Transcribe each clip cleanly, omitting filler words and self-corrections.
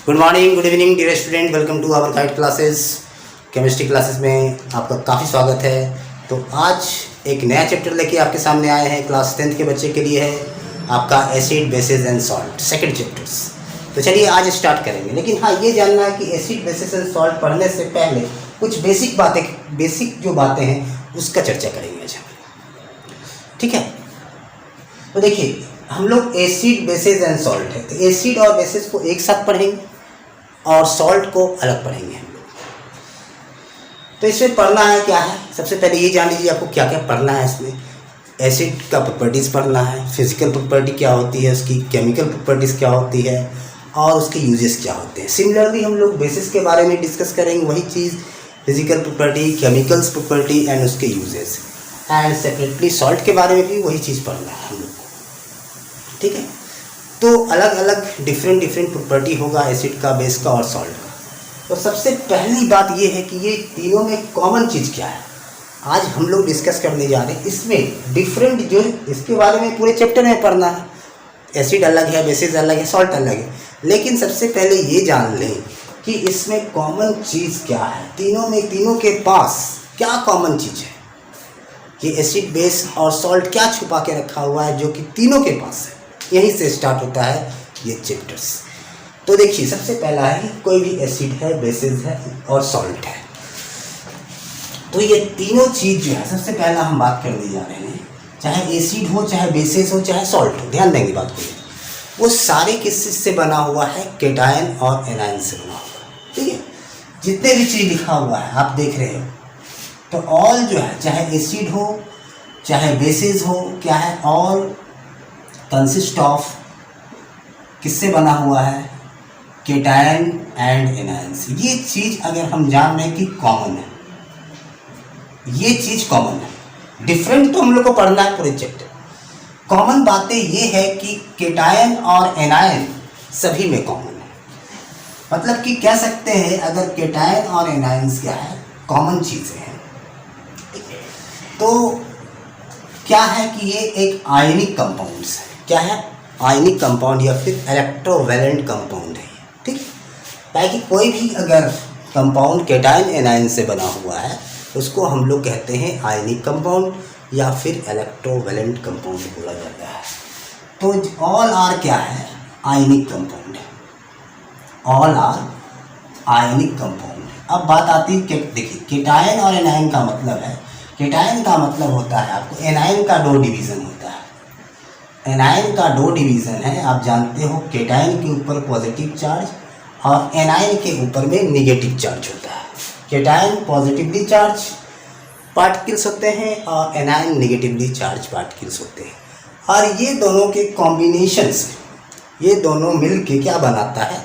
Good morning, good evening dear student, welcome to our guide classes. Chemistry classes में आपका काफ़ी स्वागत है। तो आज एक नया चैप्टर लेके आपके सामने आए हैं। क्लास 10th के बच्चे के लिए है आपका acid, bases and salt, second chapters. तो चलिए आज स्टार्ट करेंगे। लेकिन हाँ, ये जानना है कि एसिड, बेसिस एंड सॉल्ट पढ़ने से पहले कुछ बेसिक जो बातें हैं उसका चर्चा करेंगे आज हम। ठीक है, तो देखिए हम लोग एसिड, बेसिस एंड सॉल्ट है, तो एसिड और बेसिस को एक साथ पढ़ेंगे और सॉल्ट को अलग पढ़ेंगे हम लोग। तो इसमें पढ़ना है क्या है, सबसे पहले ये जान लीजिए आपको क्या क्या पढ़ना है। इसमें एसिड का प्रॉपर्टीज़ पढ़ना है, फिजिकल प्रॉपर्टी क्या होती है उसकी, केमिकल प्रॉपर्टीज़ क्या होती है और उसके यूजेस क्या होते हैं। सिमिलरली हम लोग बेसिस के बारे में डिस्कस करेंगे, वही चीज़ physical property, chemicals property and उसके यूजेस। एंड सेपरेटली सॉल्ट के बारे में भी वही चीज़ पढ़ना है हम लोग को। ठीक है, तो अलग अलग डिफरेंट प्रॉपर्टी होगा एसिड का, बेस का और सॉल्ट का। तो सबसे पहली बात ये है कि ये तीनों में कॉमन चीज़ क्या है, आज हम लोग डिस्कस करने जा रहे हैं। इसमें डिफरेंट जो इसके बारे में पूरे चैप्टर में पढ़ना है। एसिड अलग है, बेसिस अलग है, सॉल्ट अलग है, लेकिन सबसे पहले ये जान लें कि इसमें कॉमन चीज़ क्या है। तीनों के पास क्या कॉमन चीज़ है, ये एसिड, बेस और सॉल्ट क्या छुपा के रखा हुआ है जो कि तीनों के पास है। यहीं से स्टार्ट होता है ये चैप्टर्स। तो देखिए सबसे पहला है कोई भी एसिड है, बेसिस है और सॉल्ट है, तो ये तीनों चीज़ जो है सबसे पहला हम बात करने जा रहे हैं। चाहे एसिड हो, चाहे बेसिस हो, चाहे सॉल्ट हो, ध्यान देंगे बात को। वो सारे किस से बना हुआ है, केटायन और एनायन से बना हुआ है। ठीक है, जितने भी चीज़ लिखा हुआ है आप देख रहे हो, तो ऑल जो है चाहे एसिड हो चाहे बेसिस हो, क्या है, ऑल कंसिस्ट ऑफ किससे बना हुआ है, केटायन एंड एनायन से। ये चीज़ अगर हम जान रहे हैं कि कॉमन है, ये चीज़ कॉमन है। डिफरेंट तो हम लोग को पढ़ना है पूरे चैप्टर। कॉमन बातें ये है कि केटायन और एनायन सभी में कॉमन है। मतलब कि कह सकते हैं अगर केटायन और एनायन क्या है, कॉमन चीज़ें हैं, तो क्या है कि ये एक आयनिक कंपाउंड्स है। क्या है, आयनिक कंपाउंड या फिर इलेक्ट्रोवैलेंट कंपाउंड है। ठीक, ताकि कोई भी अगर कंपाउंड केटायन एनायन से बना हुआ है उसको हम लोग कहते हैं आयनिक कंपाउंड या फिर इलेक्ट्रोवैलेंट कंपाउंड बोला जाता है। तो ऑल आर क्या है, आयनिक कंपाउंड है, ऑल आर आयनिक कंपाउंड। अब बात आती है कि देखिए केटायन और एनायन का मतलब है, केटायन का मतलब होता है आपको, एनायन का दो डिवीज़न होता है। एनायन का दो डिवीज़न है, आप जानते हो, केटायन के ऊपर पॉजिटिव चार्ज और एनायन के ऊपर में नेगेटिव चार्ज होता है। केटायन पॉजिटिवली चार्ज पार्टिकल्स होते हैं और एनायन नेगेटिवली चार्ज पार्टिकल्स होते हैं, और ये दोनों के कॉम्बिनेशन से ये दोनों मिल के क्या बनाता है,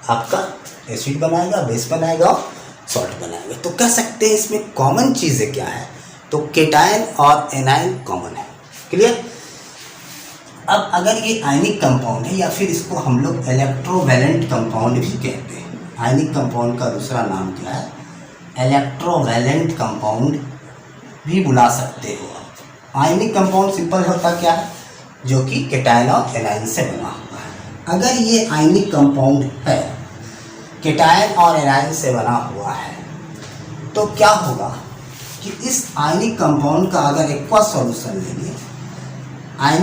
आपका एसिड बनाएगा, बेस बनाएगा और सॉल्ट बनाएगा। तो कह सकते हैं इसमें कॉमन चीज़ें क्या है, तो केटायन और एनायन कॉमन है। क्लियर। अब अगर ये आयनिक कंपाउंड है या फिर इसको हम लोग इलेक्ट्रोवैलेंट कंपाउंड भी कहते हैं। आयनिक कंपाउंड का दूसरा नाम क्या है, इलेक्ट्रोवैलेंट कंपाउंड भी बुला सकते हो आप। आयनिक कंपाउंड सिंपल होता क्या है, जो कि केटायन और एनायन से बना हुआ है। अगर ये आयनिक कंपाउंड है, केटायन और एनायन से बना हुआ है, तो क्या होगा कि इस आयनिक कंपाउंड का अगर एक्वा सॉल्यूशन लेंगे,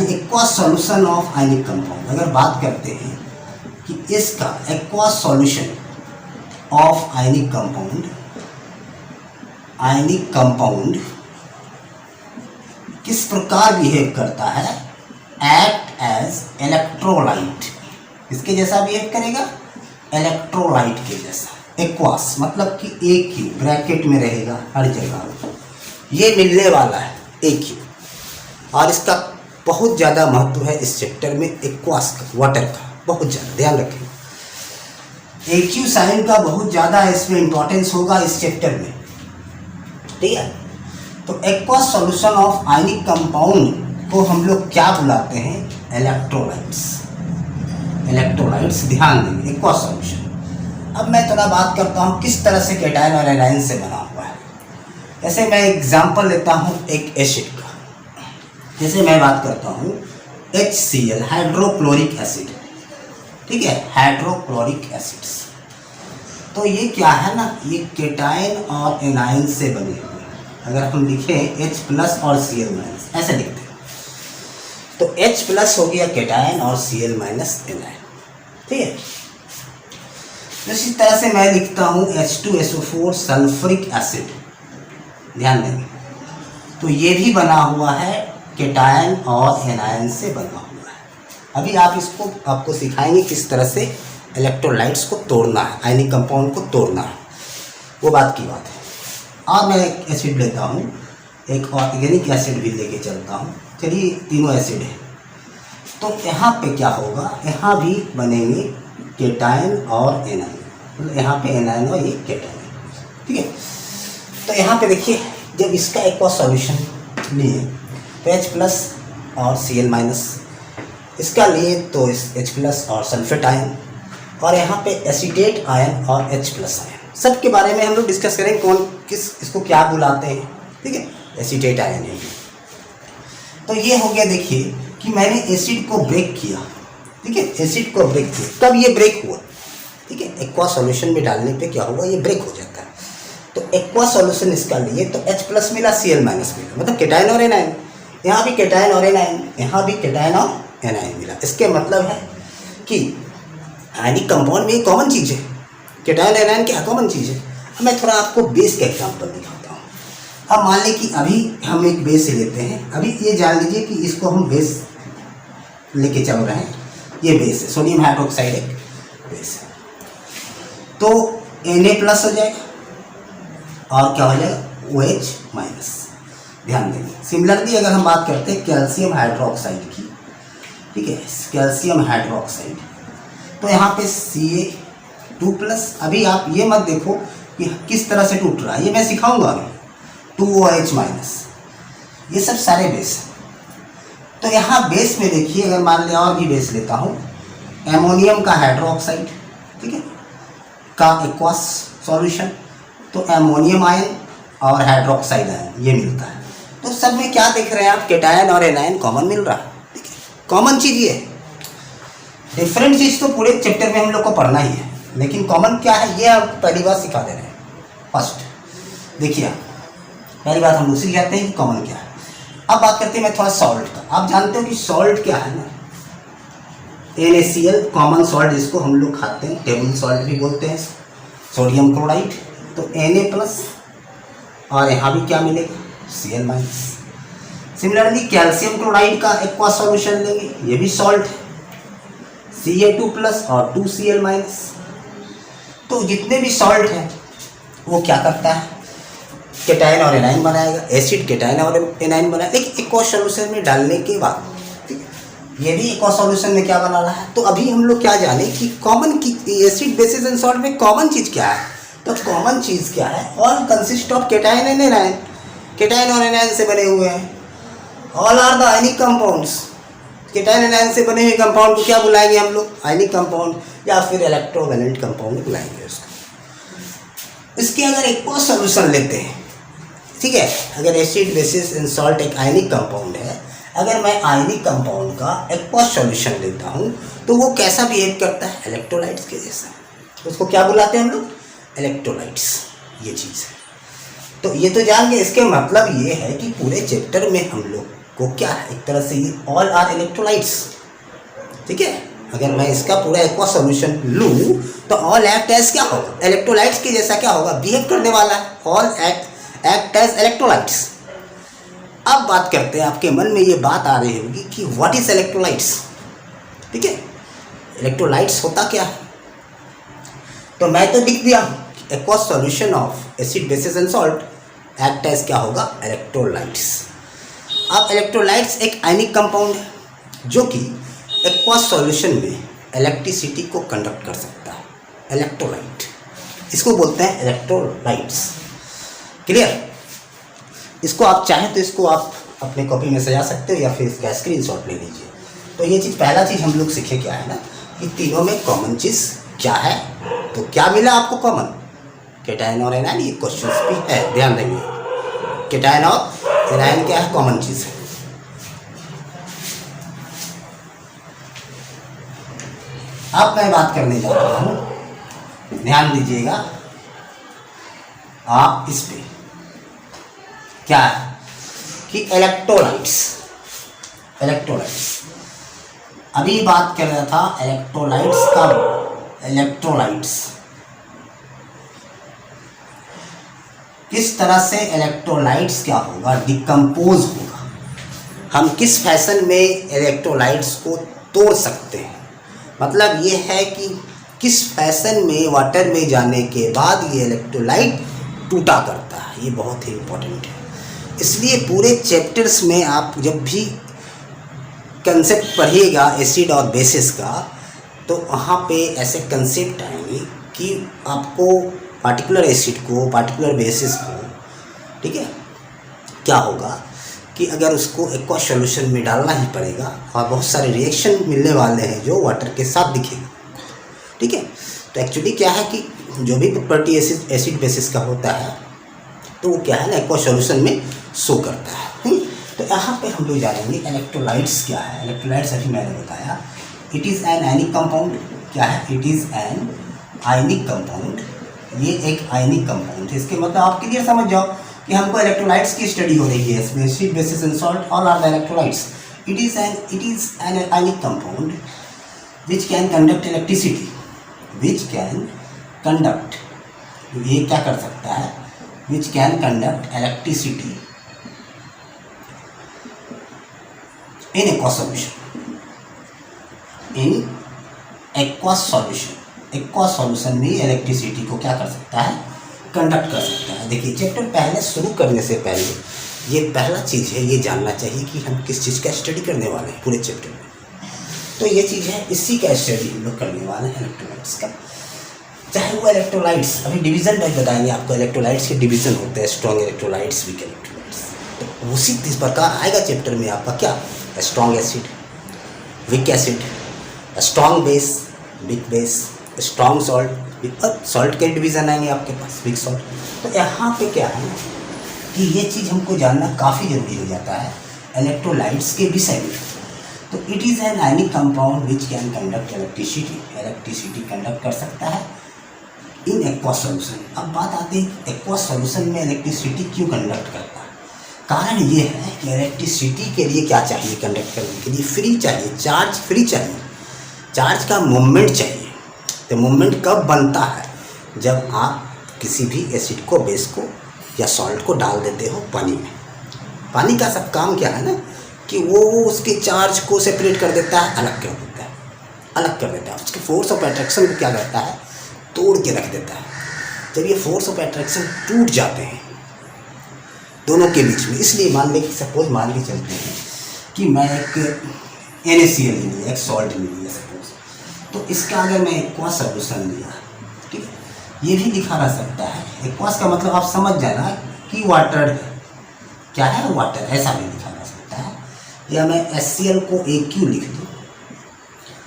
aqua solution of ionic compound अगर बात करते हैं कि इसका aqua solution of ionic compound किस प्रकार बिहेव करता है, एक्ट एज इलेक्ट्रोलाइट। इसके जैसा बिहेव करेगा, इलेक्ट्रोलाइट के जैसा। एक्वास मतलब कि एक ही ब्रैकेट में रहेगा हर जगह, ये मिलने वाला है एक ही। और इसका बहुत ज़्यादा महत्व है इस चैप्टर में, एक्वास का, वाटर का, बहुत ज़्यादा ध्यान रखें। एक्यू साइन का बहुत ज़्यादा इसमें इंपॉर्टेंस होगा इस चैप्टर में। ठीक है, तो aqueous solution of ionic compound को हम लोग क्या बुलाते हैं, इलेक्ट्रोलाइट्स। इलेक्ट्रोलाइट्स ध्यान देंगे, एक्वास सॉल्यूशन। अब मैं थोड़ा बात करता हूँ किस तरह से केटायन और एनायन से बना हुआ है। जैसे मैं एग्जांपल लेता हूँ एक एसिड का, जैसे मैं बात करता हूँ HCl, हाइड्रोक्लोरिक एसिड। ठीक है, हाइड्रोक्लोरिक एसिड्स। तो ये क्या है ना, ये केटायन और एनायन से बने हुए। अगर हम लिखें H प्लस और Cl माइनस, ऐसे लिखते हैं, तो H प्लस हो गया केटायन और Cl माइनस एनायन, ठीक है। इसी तरह से मैं लिखता हूँ H2SO4 सल्फ्रिक एसिड, ध्यान देंगे, तो ये भी बना हुआ है केटायन और एनायन से बना हुआ है। अभी आप इसको आपको सिखाएंगे किस तरह से इलेक्ट्रोलाइट्स को तोड़ना है, आयनिक कंपाउंड को तोड़ना है, वो बात की बात है। और मैं एक एसिड लेता हूँ, एक ऑर्गेनिक एसिड भी लेके चलता हूँ। चलिए, तीनों एसिड है, तो यहाँ पे क्या होगा, यहाँ भी बनेंगे केटायन और एनायन, मतलब यहाँ पे एनायन और ये केटायन, ठीक है। तो यहाँ पे देखिए, जब इसका एक और सॉल्यूशन लिए तो H प्लस और Cl माइनस, इसका लिए तो H प्लस और सल्फेट आयन, और यहाँ पे एसिटेट आयन और H प्लस आयन, सब के बारे में हम लोग डिस्कस करेंगे, कौन किस इसको क्या बुलाते हैं, ठीक है। एसिटेट आयन है। तो ये हो गया, देखिए कि मैंने एसिड को ब्रेक किया, ठीक है, एसिड को ब्रेक किया। कब ये ब्रेक हुआ, ठीक है, एक्वा सॉल्यूशन में डालने पे क्या होगा, ये ब्रेक हो जाता है। तो एक्वा सॉल्यूशन इसका लिए तो H प्लस मिला, Cl माइनस मिला, मतलब केटायन और एनायन। यहाँ भी केटायन और एनायन, यहाँ भी केटायन और एनायन मिला। इसके मतलब है कि आयनिक कंपाउंड में ये कॉमन चीज़ है, केटायन एनायन क्या कॉमन चीज़ है। अब मैं थोड़ा आपको बेस का एग्जांपल दिखाता हूँ। अब मान लें कि अभी हम एक बेस लेते हैं, अभी ये जान लीजिए कि इसको हम बेस लेके चल रहे हैं, ये बेस है, सोडियम हाइड्रोक्साइड एक बेस है। तो Na प्लस हो जाएगा और क्या हो जाएगा, OH माइनस। ध्यान देंगे, सिमिलरली अगर हम बात करते हैं कैल्शियम हाइड्रोक्साइड की, ठीक है, कैल्शियम हाइड्रोक्साइड, तो यहाँ पे Ca2 प्लस। अभी आप ये मत देखो कि किस तरह से टूट रहा है, ये मैं सिखाऊंगा अभी। 2OH माइनस, ये सब सारे बेस हैं। तो यहाँ बेस में देखिए, अगर मान लिया और भी बेस लेता हूँ, एमोनियम का हाइड्रोक्साइड, ठीक है, का एक्वस सॉल्यूशन, तो एमोनियम आयन और हाइड्रोक्साइड आयन ये मिलता है। तो सब में क्या देख रहे हैं आप, केटायन और एनायन कॉमन मिल रहा है, ठीक है, कॉमन चीज़ ये है। डिफरेंट चीज़ तो पूरे चैप्टर में हम लोग को पढ़ना ही है, लेकिन कॉमन क्या है ये आप पहली बार सिखा दे रहे हैं। फर्स्ट देखिए, पहली बात हम लोग सीख जाते हैं कि कॉमन क्या है। अब बात करते हैं मैं थोड़ा सॉल्ट का। आप जानते हो कि सॉल्ट क्या है ना, NaCl कॉमन सॉल्ट, जिसको हम लोग खाते हैं, टेबल सॉल्ट भी बोलते हैं, सोडियम क्लोराइड। तो Na प्लस और यहाँ भी क्या मिलेगा, Cl minus. Similarly calcium chloride का एक्वा सॉल्यूशन लेंगे, ये भी सॉल्ट है, Ca2 प्लस और 2Cl माइनस। तो जितने भी सॉल्ट हैं वो क्या करता है, केटायन और एनायन बनाएगा, एसिड केटायन और एनायन बनाएगा। एक एक्वा सॉल्यूशन में डालने के बाद, ठीक है, ये भी एक्वा सॉल्यूशन में क्या बना रहा है। तो अभी हम लोग क्या जाने कि कॉमन की एसिड बेसिस एंड सॉल्ट में कॉमन चीज़ क्या है। तो कॉमन चीज़ क्या है, all consist of cation and anion, cation और एनायन से बने हुए हैं। All are the ionic compounds, cation anion से बने हुए कंपाउंड को क्या बुलाएंगे हम लोग, आयनिक कंपाउंड, या फिर इलेक्ट्रोवैलेंट कंपाउंड बुलाएंगे उसको। इसके अगर एक्वा सॉल्यूशन लेते हैं, ठीक है, अगर एसिड बेसिस एंड सॉल्ट एक आयनिक कंपाउंड है, अगर मैं आयनिक कंपाउंड का एक्वा सॉल्यूशन लेता हूँ तो वो कैसा बिहेव करता है, इलेक्ट्रोलाइट्स के जैसा। उसको क्या बुलाते हैं हम लोग, इलेक्ट्रोलाइट्स, ये चीज़ है। तो ये तो जान गए। इसके मतलब ये है कि पूरे चैप्टर में हम लोग को क्या है, एक तरह से ये ऑल आर इलेक्ट्रोलाइट्स, ठीक है। अगर मैं इसका पूरा एक्वा सॉल्यूशन लूँ तो ऑल एक्ट एज क्या होगा, इलेक्ट्रोलाइट्स के जैसा क्या होगा, बिहेव करने वाला है, ऑल एक्ट एज इलेक्ट्रोलाइट्स। अब बात करते हैं, आपके मन में ये बात आ रही होगी कि व्हाट इज इलेक्ट्रोलाइट्स, ठीक है, इलेक्ट्रोलाइट्स होता क्या है। तो मैं तो लिख दिया aqua solution of acid bases and salt act as क्या होगा, इलेक्ट्रोलाइट्स। अब इलेक्ट्रोलाइट्स एक आयनिक कंपाउंड है जो कि एक्वा सॉल्यूशन में इलेक्ट्रिसिटी को कंडक्ट कर सकता है, इलेक्ट्रोलाइट, इसको बोलते हैं इलेक्ट्रोलाइट्स। क्लियर। इसको आप चाहें तो इसको आप अपने कॉपी में सजा सकते हो या फिर इसका स्क्रीनशॉट ले लीजिए। तो ये चीज़, पहला चीज़ हम लोग सीखे क्या है ना, कि तीनों में कॉमन चीज़ क्या है। तो क्या मिला आपको कॉमन, केटायन और एनायन। ये क्वेश्चन भी है, ध्यान देंगे, केटायन और एनायन क्या है, कॉमन चीज़ है। अब मैं बात करने जा रहा हूँ, ध्यान दीजिएगा आप इस पे, क्या है कि इलेक्ट्रोलाइट्स। अभी बात कर रहा था इलेक्ट्रोलाइट्स का। इलेक्ट्रोलाइट्स किस तरह से इलेक्ट्रोलाइट्स क्या होगा, डिकम्पोज होगा। हम किस फैशन में इलेक्ट्रोलाइट्स को तोड़ सकते हैं, मतलब ये है कि किस फैशन में वाटर में जाने के बाद ये इलेक्ट्रोलाइट टूटा करता है। ये बहुत ही इम्पोर्टेंट है। इसलिए पूरे चैप्टर्स में आप जब भी कंसेप्ट पढ़िएगा एसिड और बेसिस का, तो वहाँ पे ऐसे कंसेप्ट आएंगे कि आपको पार्टिकुलर एसिड को, पार्टिकुलर बेसिस को, ठीक है, क्या होगा कि अगर उसको एक्वा सॉल्यूशन में डालना ही पड़ेगा और बहुत सारे रिएक्शन मिलने वाले हैं जो वाटर के साथ दिखेगा, ठीक है। तो एक्चुअली क्या है कि जो भी प्रॉपर्टी एसिड बेसिस का होता है तो वो क्या है ना, एक्वा सॉल्यूशन में शो करता है। तो यहाँ पे हम लोग जानेंगे इलेक्ट्रोलाइट्स क्या है। इलेक्ट्रोलाइट्स अभी मैंने बताया, it is an ionic compound. क्या है? It is an ionic compound. ये एक आयनिक कंपाउंड है। इसके मतलब आप क्लियर समझ जाओ कि हमको इलेक्ट्रोलाइट्स की स्टडी हो रही है। इसमें acid bases and salt all are the electrolytes. It is an ionic compound which can conduct electricity, which can conduct, ये क्या कर सकता है, which can conduct electricity in aqua solution. In aqua solution, aqua solution में electricity को क्या कर सकता है, कंडक्ट कर सकता है। देखिए चैप्टर पहले शुरू करने से पहले ये पहला चीज़ है, ये जानना चाहिए कि हम किस चीज़ का स्टडी करने वाले हैं पूरे चैप्टर में। तो ये चीज़ है, इसी का स्टडी हम लोग करने वाले हैं, इलेक्ट्रोलाइट्स का। चाहे वो इलेक्ट्रोलाइट्स, अभी डिवीज़न टाइप बताएंगे आपको, इलेक्ट्रोलाइट्स के डिवीज़न होते हैं, स्ट्रॉन्ग इलेक्ट्रोलाइट्स, वीक इलेक्ट्रोलाइट्स। तो उसी इस प्रकार आएगा चैप्टर में आपका क्या, strong acid, weak acid, strong base, weak base, strong salt, salt के डिवीज़न आएंगे आपके पास, वीक सॉल्ट। तो यहाँ पे क्या है कि ये चीज़ हमको जानना काफ़ी ज़रूरी हो जाता है इलेक्ट्रोलाइट्स के विषय में। तो it is an ionic compound which can conduct electricity, electricity conduct कर सकता है इन एक्वा सॉल्यूशन। अब बात आती है एक्वा सॉल्यूशन में इलेक्ट्रिसिटी क्यों कंडक्ट करता है। कारण ये है कि इलेक्ट्रिसिटी के लिए क्या चाहिए, कंडक्ट करने के लिए फ्री चाहिए, चार्ज फ्री चाहिए, चार्ज का मूवमेंट चाहिए। तो मूवमेंट कब बनता है, जब आप किसी भी एसिड को, बेस को या सॉल्ट को डाल देते हो पानी में। पानी का सब काम क्या है ना कि वो उसके चार्ज को सेपरेट कर देता है, अलग कर देता है, अलग कर देता है। उसके फोर्स ऑफ अट्रैक्शन को क्या करता है, तोड़ के रख देता है। जब ये फोर्स ऑफ अट्रैक्शन टूट जाते हैं दोनों के बीच में, इसलिए मान लें कि सपोज मान के चलते हैं कि मैं एक NaCl ले लिया, एक सॉल्ट ले लिया सपोज, तो इसका अगर मैं एक्वा सॉल्यूशन लिया, ठीक है, ये भी लिखा रह सकता है। एक्वास का मतलब आप समझ जाना कि वाटर है, क्या है, वाटर, ऐसा भी लिखा रह सकता है। या मैं HCl को AQ लिख दूँ,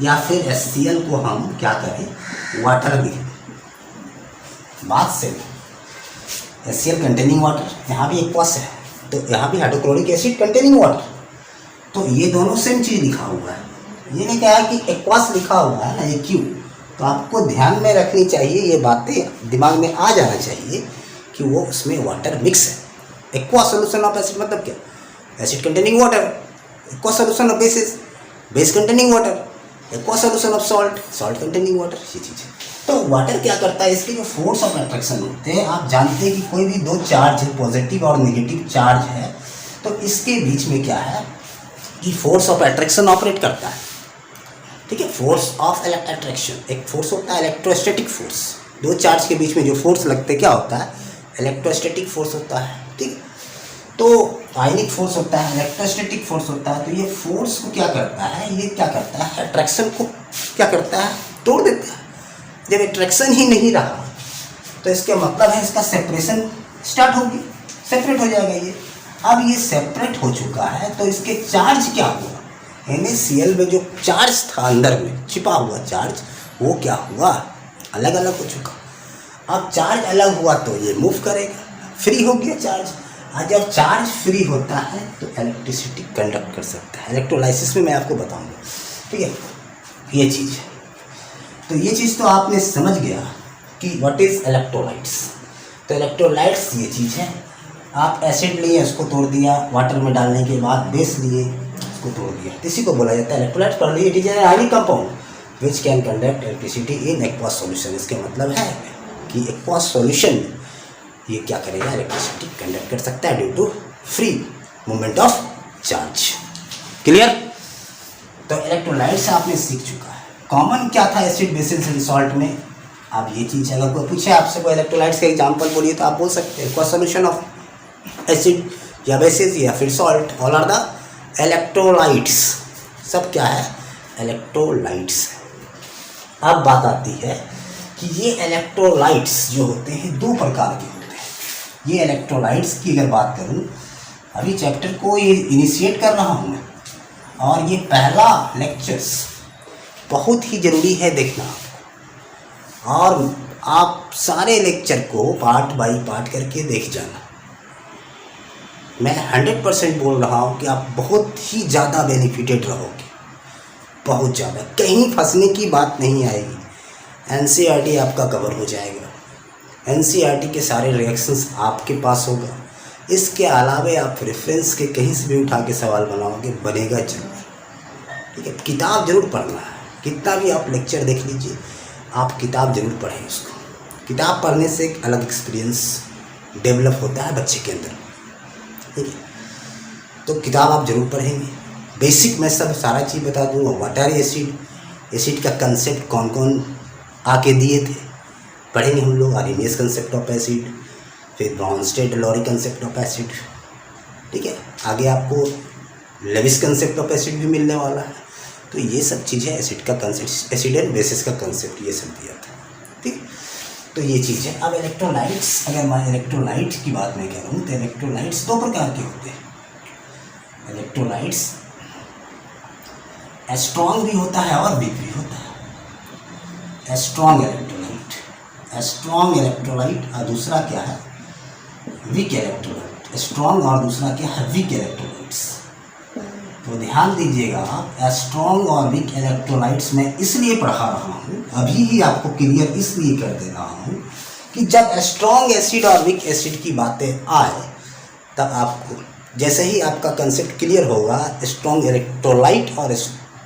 या फिर HCl को हम क्या करें, वाटर लिख दें। बात से HCl कंटेनिंग वाटर, यहाँ भी एक्वास है, तो यहाँ भी हाइड्रोक्लोरिक एसिड कंटेनिंग वाटर। तो ये दोनों सेम चीज़ लिखा हुआ है। ये नहीं कहा कि एक्वास लिखा हुआ है ना, AQ। तो आपको ध्यान में रखनी चाहिए, ये बातें दिमाग में आ जाना चाहिए कि वो उसमें वाटर मिक्स है। एक्वा सोल्यूशन ऑफ एसिड मतलब क्या, acid containing water. Aqua solution of basis, base containing water. Aqua solution of salt, salt containing water. ये चीज़ है। तो वाटर क्या करता है, इसके जो फोर्स ऑफ अट्रैक्शन होते हैं, आप जानते हैं कि कोई भी दो चार्ज है, पॉजिटिव और नेगेटिव चार्ज है, तो इसके बीच में क्या है कि फोर्स ऑफ अट्रैक्शन ऑपरेट करता है, ठीक है। फोर्स ऑफ अट्रैक्शन, एक फोर्स होता है इलेक्ट्रोस्टैटिक फोर्स। दो चार्ज के बीच में जो फोर्स लगते हैं क्या होता है, इलेक्ट्रोस्टैटिक फोर्स होता है, ठीक। तो आयनिक फोर्स होता है, इलेक्ट्रोस्टैटिक फोर्स होता है। तो ये फोर्स को क्या करता है, ये क्या करता है, अट्रैक्शन को क्या करता है, तोड़ देता है। जब अट्रैक्शन ही नहीं रहा तो इसका मतलब है इसका सेपरेशन स्टार्ट होगी, सेपरेट हो जाएगा ये। अब ये सेपरेट हो चुका है तो इसके चार्ज क्या हुआ, NaCl में जो चार्ज था अंदर में छिपा हुआ चार्ज, वो क्या हुआ, अलग अलग हो चुका। अब चार्ज अलग हुआ तो ये मूव करेगा, फ्री हो गया चार्ज। और जब चार्ज फ्री होता है तो इलेक्ट्रिसिटी कंडक्ट कर सकता है। इलेक्ट्रोलाइसिस में मैं आपको बताऊंगा, ठीक है, ये चीज़ है। तो ये चीज़ तो आपने समझ गया कि व्हाट इज़ इलेक्ट्रोलाइट्स। तो इलेक्ट्रोलाइट्स ये चीज़ है, आप एसिड लिए उसको तोड़ दिया, वाटर में डालने के बाद बेस लिए उसको तोड़ दिया, इसी को बोला जाता है इलेक्ट्रोलाइट्स। पढ़ लीजिए, it is ionic compound which can conduct electricity in aqueous solution. इसके मतलब है कि एक्वस सॉल्यूशन ये क्या करेगा, इलेक्ट्रिसिटी कंडक्ट कर सकता है due to free movement of charge. Clear. तो इलेक्ट्रोलाइट्स आपने सीख चुका है। कॉमन क्या था एसिड बेसिस एंड सॉल्ट में, आप ये चीज़ अगर कोई पूछे आपसे कोई इलेक्ट्रोलाइट्स का एग्जांपल बोलिए तो आप बोल सकते हैं एक्वस सॉल्यूशन ऑफ एसिड या बेसिस या फिर salt, all are the electrolytes. सब क्या है, इलेक्ट्रोलाइट्स। अब बात आती है कि ये इलेक्ट्रोलाइट्स जो होते हैं दो प्रकार के होते हैं। ये इलेक्ट्रोलाइट्स की अगर बात करूं, अभी चैप्टर को ये इनिशिएट कर रहा हूं मैं, और ये पहला लेक्चर्स बहुत ही ज़रूरी है देखना, और आप सारे लेक्चर को पार्ट बाय पार्ट करके देख जाना। मैं 100% बोल रहा हूँ कि आप बहुत ही ज़्यादा बेनिफिटेड रहोगे, बहुत ज़्यादा, कहीं फंसने की बात नहीं आएगी। एनसीईआरटी आपका कवर हो जाएगा, एनसीईआरटी के सारे रिएक्शंस आपके पास होगा। इसके अलावा आप रेफरेंस के कहीं से भी उठा के सवाल बनाओगे, बनेगा जरूर। ठीक है, किताब जरूर पढ़ना है, कितना भी आप लेक्चर देख लीजिए, आप किताब जरूर पढ़ें उसको। किताब पढ़ने से एक अलग एक्सपीरियंस डेवलप होता है बच्चे के अंदर। ठीक है, तो किताब आप जरूर पढ़ेंगे। बेसिक मैं सब सारा चीज़ बता दूँगा। वाटर एसिड, एसिड का कंसेप्ट कौन कौन आके दिए थे पढ़ेंगे हम लोग। आर्हेनियस कंसेप्ट ऑफ एसिड, फिर Bronsted Lowry concept of acid. ठीक है, आगे आपको लेविस कंसेप्ट ऑफ एसिड भी मिलने वाला है। तो ये सब चीज़ें एसिड का कंसेप्ट, एसिड एंड बेसिस का कंसेप्ट, ये सब दिया था। ठीक, तो ये चीज़ है। अब इलेक्ट्रोलाइट्स, अगर मैं इलेक्ट्रोलाइट की बात मैं करूँ तो इलेक्ट्रोलाइट्स दो प्रकार के होते हैं। इलेक्ट्रोलाइट्स स्ट्रॉन्ग भी होता है और वीक भी होता है। स्ट्रॉन्ग इलेक्ट्रोलाइट, स्ट्रॉन्ग इलेक्ट्रोलाइट, और दूसरा क्या है, वीक इलेक्ट्रोलाइट। स्ट्रॉन्ग और दूसरा क्या है, वीक इलेक्ट्रोलाइट्स। तो ध्यान दीजिएगा, स्ट्रॉन्ग और वीक इलेक्ट्रोलाइट्स मैं इसलिए पढ़ा रहा हूँ, अभी ही आपको क्लियर इसलिए कर दे रहा हूँ कि जब स्ट्रॉन्ग एसिड और वीक एसिड की बातें आए तब आपको, जैसे ही आपका कंसेप्ट क्लियर होगा स्ट्रॉन्ग इलेक्ट्रोलाइट और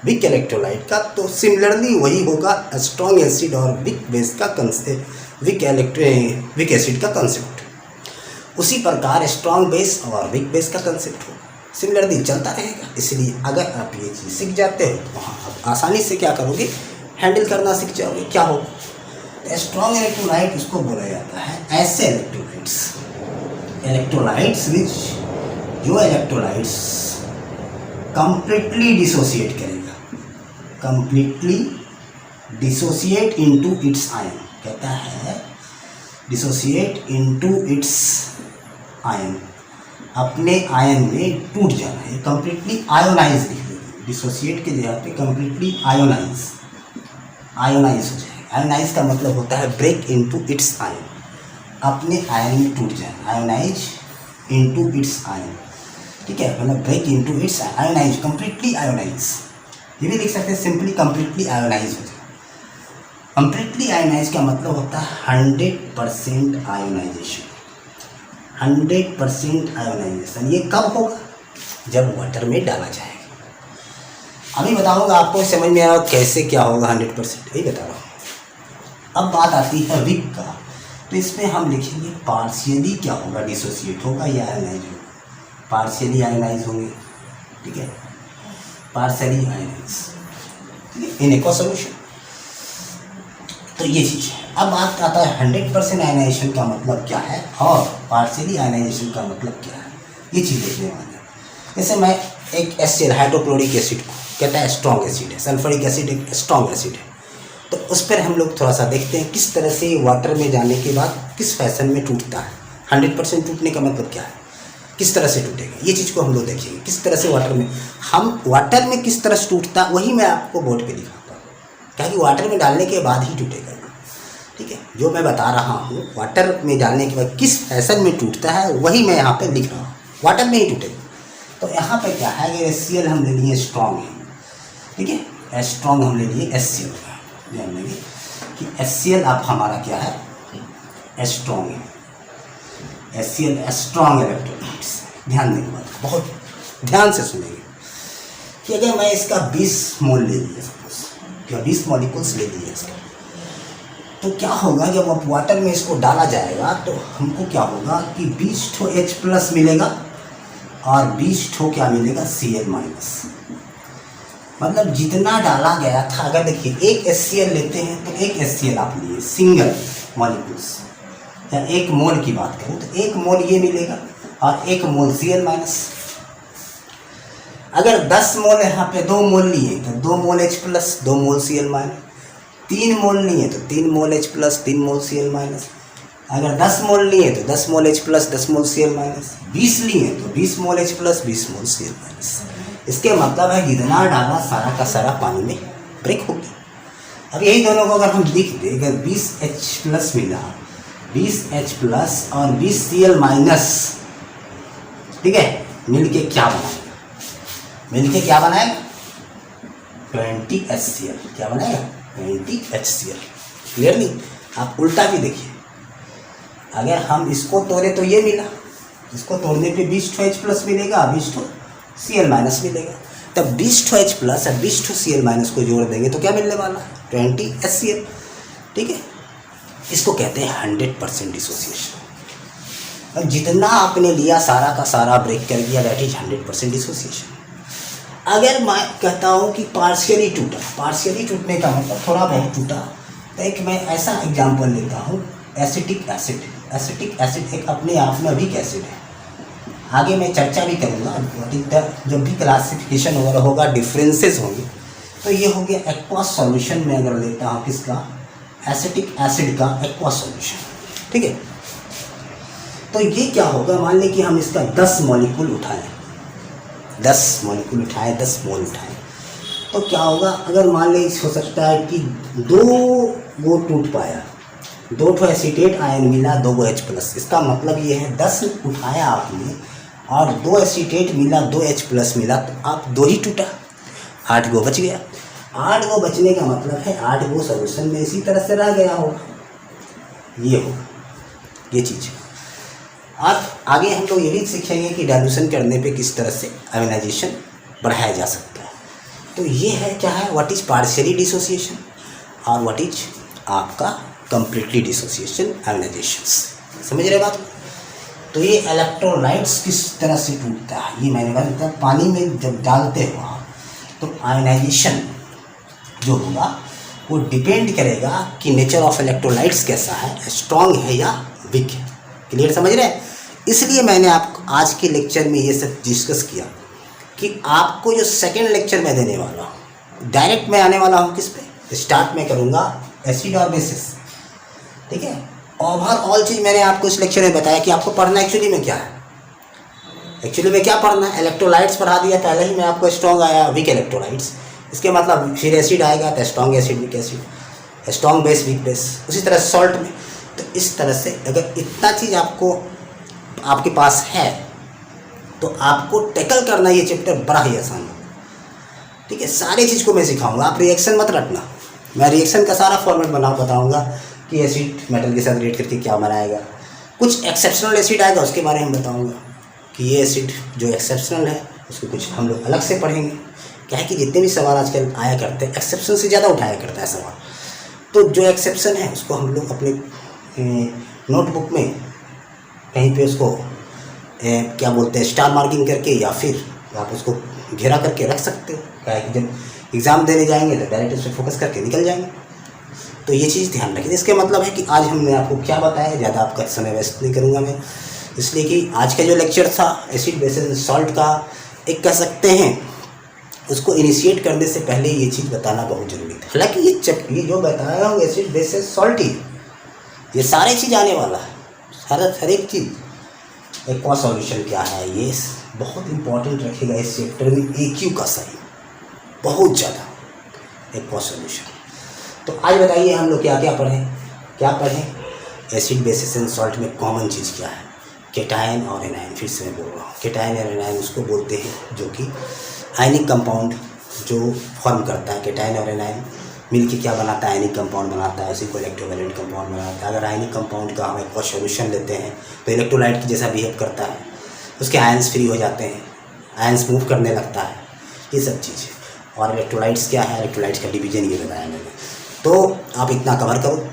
वीक इलेक्ट्रोलाइट का, तो सिमिलरली वही होगा स्ट्रॉन्ग एसिड और वीक बेस का कंसेप्ट, वीक एसिड का कंसेप्ट। उसी प्रकार स्ट्रॉन्ग बेस और वीक बेस का कंसेप्ट हो, सिमिलरली चलता रहेगा। इसलिए अगर आप ये चीज़ सीख जाते हो तो वहाँ आप आसानी से क्या करोगे, हैंडल करना सीख जाओगे। क्या होगा, स्ट्रॉन्ग इलेक्ट्रोलाइट उसको बोला जाता है ऐसे इलेक्ट्रोलाइट्स, इलेक्ट्रोलाइट्स विच, जो इलेक्ट्रोलाइट्स कंप्लीटली डिसोसिएट करेगा, completely dissociate into its ion, कहता है डिसोसिएट इनटू इट्स आयन, अपने आयन में टूट जाना है, कंप्लीटली आयोनाइज लिख लीजिए, डिसोसिएट के जगह पे कंप्लीटली आयोनाइज, आयोनाइज हो जाएगा। आयोनाइज का मतलब होता है ब्रेक इनटू इट्स आयन, अपने आयन में टूट जाना, आयोनाइज इनटू इट्स आयन। ठीक है, मतलब break into its ionize, completely ionize, ये भी लिख सकते हैं सिंपली कंप्लीटली आयोनाइज हो जाए। कंप्लीटली आयोनाइज का मतलब होता है 100% आयोनाइजेशन, 100% आयोनाइजेशन। ये कब होगा, जब वाटर में डाला जाएगा। अभी बताऊंगा आपको, समझ में आया कैसे क्या होगा 100%, यही बता रहा हूँ। अब बात आती है वीक का, तो इसमें हम लिखेंगे पार्शियली क्या होगा, डिसोसिएट होगा या आयोनाइज होगा, पार्शियली आयोनाइज होंगे। ठीक है, पार्शियली आयोनाइज, ठीक है, इन एक्वा सॉल्यूशन। तो ये चीज़ है। अब बात आता है 100% आयनाइजेशन का मतलब क्या है और पार्शियली आयनाइजेशन का मतलब क्या है, ये चीज़ देखने वाले हैं। जैसे मैं एक एसिड, हाइड्रोक्लोरिक एसिड को कहता है स्ट्रॉन्ग एसिड है, सल्फ्यूरिक एसिड एक स्ट्रॉन्ग एसिड है, तो उस पर हम लोग थोड़ा सा देखते हैं किस तरह से वाटर में जाने के बाद किस फैशन में टूटता है। 100% टूटने का मतलब क्या है, किस तरह से टूटेगा, ये चीज़ को हम लोग देखेंगे। किस तरह से वाटर में, हम वाटर में किस तरह से टूटता, वही मैं आपको बोर्ड पे दिखाता हूँ, क्या कि वाटर में डालने के बाद ही टूटेगा। ठीक है, जो मैं बता रहा हूँ वाटर में डालने के बाद किस फैशन में टूटता है वही मैं यहाँ पे लिख रहा हूँ, वाटर में ही टूटेगा। तो यहाँ पे क्या है कि HCl हम ले लिए स्ट्रॉन्ग है, ठीक है, स्ट्रॉन्ग हम ले लिए HCl, ध्यान देंगे कि HCl अब हमारा क्या है, स्ट्रॉन्ग है। HCl strong electrolytes. ध्यान देंगे, बात बहुत ध्यान से सुनेंगे कि अगर मैं इसका 20 मोल ले लिया, सपोज या 20 मॉलिक्यूल्स ले लिया इसका, तो क्या होगा जब अब वाटर में इसको डाला जाएगा तो हमको क्या होगा कि 20 ठो H+ मिलेगा और 20 ठो क्या मिलेगा, Cl-। मतलब जितना डाला गया था, अगर देखिए एक HCl लेते हैं तो एक HCl आप लिए सिंगल मॉलिक्यूल्स, या 1 मोल की बात करूँ तो 1 मोल ये मिलेगा और 1 मोल Cl-। अगर 10 मोल यहाँ पे 2 मोल लिए तो 2 मोल H+, 2 मोल Cl-। 3 मोल लिए तो 3 मोल H+, 3 मोल Cl-। अगर 10 मोल लिए तो 10 मोल H+, 10 मोल Cl-। 20 लिए तो 20 मोल H+, 20 मोल Cl-। इसके मतलब है जितना डाला सारा का सारा पानी में ब्रेक हो गया। अब यही दोनों को अगर हम लिख दें, अगर 20 H+ मिला, 20 H+ और 20 Cl-, ठीक है, मिलके क्या बनाएगा, मिलके क्या बनाएगा, 20 HCl। क्या बनाएगा, 20 HCl। क्लियरली आप उल्टा भी देखिए, अगर हम इसको तोड़े तो ये मिला, इसको तोड़ने पे 20 ठो H+ मिलेगा, 20 ठो Cl- मिलेगा। तब 20 ठो H+ और 20 ठो Cl- को जोड़ देंगे तो क्या मिलने वाला, 20 HCl। ठीक है, इसको कहते हैं 100% डिसोसिएशन। अब जितना आपने लिया सारा का सारा ब्रेक कर दिया, दैट इज 100% डिसोसिएशन। अगर मैं कहता हूँ कि पार्शियली टूटा, पार्शियली टूटने का मतलब थोड़ा बहुत टूटा, तो एक मैं ऐसा एग्जांपल लेता हूँ, एसिटिक एसिड। एसिटिक एसिड एक अपने आप में वीक एसिड है। आगे मैं चर्चा भी करूँगा, जब भी क्लासिफिकेशन वगैरह होगा, डिफरेंसेस होंगे, तो ये हो गया एक्वा सॉल्यूशन में अगर लेता हूँ किसका, एसिटिक एसिड का एक्वा सॉल्यूशन। ठीक है, तो ये क्या होगा, मान लें कि हम इसका 10 मॉलिक्यूल उठाएं, 10 मॉलिक्यूल उठाएं, 10 मोल उठाएं, तो क्या होगा, अगर मान लें हो सकता है कि 2 वो टूट पाया, 2 ठो एसीटेट आयन मिला, 2 H+। इसका मतलब ये है 10 उठाया आपने और 2 एसीटेट मिला, 2 H+ मिला, तो आप 2 ही टूटा, 8 गो बच गया। 8 गो बचने का मतलब है 8 गो सोल्यूशन में इसी तरह से रह गया होगा, ये होगा ये चीज़। अब आगे हम लोग ये भी सीखेंगे कि डाइल्यूशन करने पे किस तरह से आयोनाइजेशन बढ़ाया जा सकता है। तो ये है क्या है, व्हाट इज पार्शियली डिसोसिएशन और व्हाट इज आपका कंप्लीटली डिसोसिएशन आयोनाइजेशन। समझ रहे बात। तो ये इलेक्ट्रोलाइट्स किस तरह से टूटता है, ये मैंने बताया, पानी में जब डालते हो आप तो आयोनाइजेशन जो होगा वो डिपेंड करेगा कि नेचर ऑफ इलेक्ट्रोलाइट्स कैसा है, स्ट्रॉन्ग है या वीक है। क्लियर समझ रहे हैं। इसलिए मैंने आपको आज के लेक्चर में ये सब डिस्कस किया कि आपको जो सेकेंड लेक्चर मैं देने वाला हूँ, डायरेक्ट मैं आने वाला हूँ किस पे, स्टार्ट में करूँगा एसिड और बेसिस। ठीक है, ओवरऑल चीज़ मैंने आपको इस लेक्चर में बताया कि आपको पढ़ना एक्चुअली में क्या है, एक्चुअली में क्या पढ़ना है। इलेक्ट्रोलाइट्स पढ़ा दिया पहले ही मैं आपको, स्ट्रॉन्ग आया वीक इलेक्ट्रोलाइट्स, इसके मतलब फिर एसिड आएगा तो strong acid weak acid, strong base weak base, उसी तरह सॉल्ट में। तो इस तरह से अगर इतना चीज़ आपको आपके पास है तो आपको टैकल करना ये चैप्टर बड़ा ही आसान होगा। ठीक है, सारी चीज़ को मैं सिखाऊंगा, आप रिएक्शन मत रटना, मैं रिएक्शन का सारा फॉर्मेट बताऊंगा कि एसिड मेटल के साथ रिएक्ट करके क्या बनाएगा। कुछ एक्सेप्शनल एसिड आएगा उसके बारे में बताऊंगा कि ये एसिड जो एक्सेप्शनल है उसको कुछ हम लोग अलग से पढ़ेंगे। क्या है कि जितने भी सवाल आजकल आया करते हैं एक्सेप्शन से ज़्यादा उठाया करता है सवाल, तो जो एक्सेप्शन है उसको हम लोग अपने नोटबुक में कहीं पे उसको क्या बोलते हैं स्टार मार्किंग करके, या फिर आप उसको घेरा करके रख सकते हो। क्या है कि जब एग्ज़ाम देने जाएंगे तो डायरेक्ट उस पर फोकस करके निकल जाएंगे। तो ये चीज़ ध्यान रखें। इसके मतलब है कि आज हमने आपको क्या बताया, ज़्यादा आपका समय वेस्ट नहीं करूँगा मैं, इसलिए कि आज का जो लेक्चर था एसिड बेसिस सॉल्ट का, एक कह सकते हैं उसको इनिशिएट करने से पहले ये चीज़ बताना बहुत ज़रूरी था। हालांकि ये जो बताया हूँ एसिड बेसिस सॉल्ट ही, ये सारी चीज़ आने वाला है, हर एक चीज़। एक्वा सॉल्यूशन क्या है ये बहुत इंपॉर्टेंट रखेगा इस चैप्टर में, AQ का साइन बहुत ज़्यादा एक्वा सॉल्यूशन। तो आज बताइए हम लोग क्या क्या पढ़ें। एसिड बेसिस एंड सॉल्ट में कॉमन चीज़ क्या है, केटायन और एनायन। फिर से मैं बोल रहा हूँ, केटायन और एनायन उसको बोलते हैं जो कि आयनिक कंपाउंड जो फॉर्म करता है केटायन और एनायन, मिलके क्या बनाता है, आयनिक कंपाउंड बनाता है, उसी को इलेक्ट्रोवैलेंट कंपाउंड बनाता है। अगर आयनिक कंपाउंड का हम एक और सॉल्यूशन लेते हैं तो इलेक्ट्रोलाइट की जैसा बिहेव करता है, उसके आयंस फ्री हो जाते हैं, आयंस मूव करने लगता है, ये सब चीज़ें। और इलेक्ट्रोलाइट्स क्या है, इलेक्ट्रोलाइट्स का डिवीजन ये बताया मैंने। तो आप इतना कवर करो,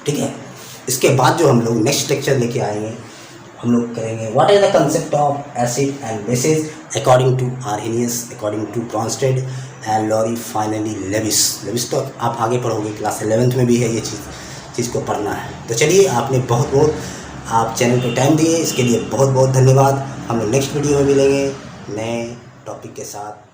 ठीक है। इसके बाद जो हम लोग नेक्स्ट लेक्चर लेके आएंगे, हम लोग करेंगे what is the concept of acid and bases according to Arrhenius, according to Bronsted and Lowry, finally Lewis. Lewis तो आप आगे पढ़ोगे, क्लास 11th में भी है, ये चीज़ को पढ़ना है। तो चलिए, आपने बहुत आप चैनल पे टाइम दिए, इसके लिए बहुत बहुत धन्यवाद। हम लोग नेक्स्ट वीडियो में मिलेंगे नए टॉपिक के साथ।